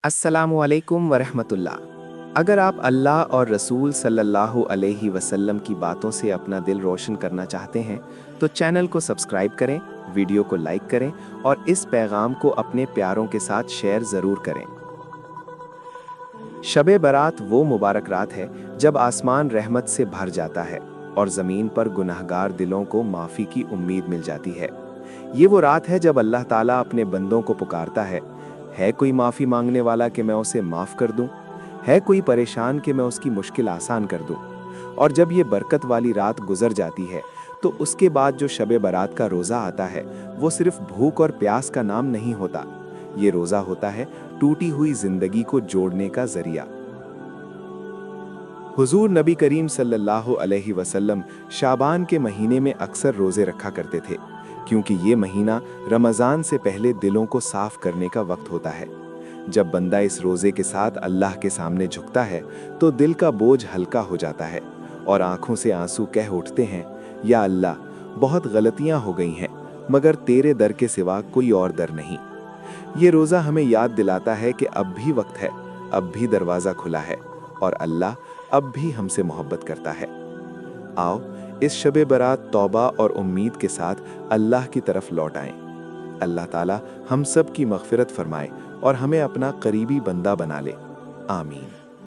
अस्सलामु अलैकुम वरहमतुल्लाह। अगर आप अल्लाह और रसूल सल्लल्लाहु अलैहि वसल्लम की बातों से अपना दिल रोशन करना चाहते हैं तो चैनल को सब्सक्राइब करें, वीडियो को लाइक करें और इस पैगाम को अपने प्यारों के साथ शेयर ज़रूर करें। शब बारात वो मुबारक रात है जब आसमान रहमत से भर जाता है और ज़मीन पर गुनहगार दिलों को माफ़ी की उम्मीद मिल जाती है। ये वो रात है जब अल्लाह ताला अपने बंदों को पुकारता है कोई माफ़ी मांगने वाला कि मैं उसे माफ़ कर दूं? है कोई परेशान कि मैं उसकी मुश्किल आसान कर दूं? और जब ये बरकत वाली रात गुजर जाती है तो उसके बाद जो शब बारात का रोज़ा आता है वो सिर्फ भूख और प्यास का नाम नहीं होता। ये रोज़ा होता है टूटी हुई जिंदगी को जोड़ने का जरिया। हुजूर नबी करीम सल्लल्लाहु अलैहि वसल्लम शाबान के महीने में अक्सर रोज़े रखा करते थे, क्योंकि ये महीना रमज़ान से पहले दिलों को साफ करने का वक्त होता है। जब बंदा इस रोज़े के साथ अल्लाह के सामने झुकता है तो दिल का बोझ हल्का हो जाता है और आंखों से आंसू कह उठते हैं, या अल्लाह, बहुत गलतियां हो गई हैं, मगर तेरे दर के सिवा कोई और दर नहीं। ये रोज़ा हमें याद दिलाता है कि अब भी वक्त है, अब भी दरवाज़ा खुला है और अल्लाह अब भी हमसे मोहब्बत करता है। आओ इस शब बारात तौबा और उम्मीद के साथ अल्लाह की तरफ लौट आएं। अल्लाह ताला हम सब की मग़फ़िरत फरमाए और हमें अपना करीबी बंदा बना ले। आमीन।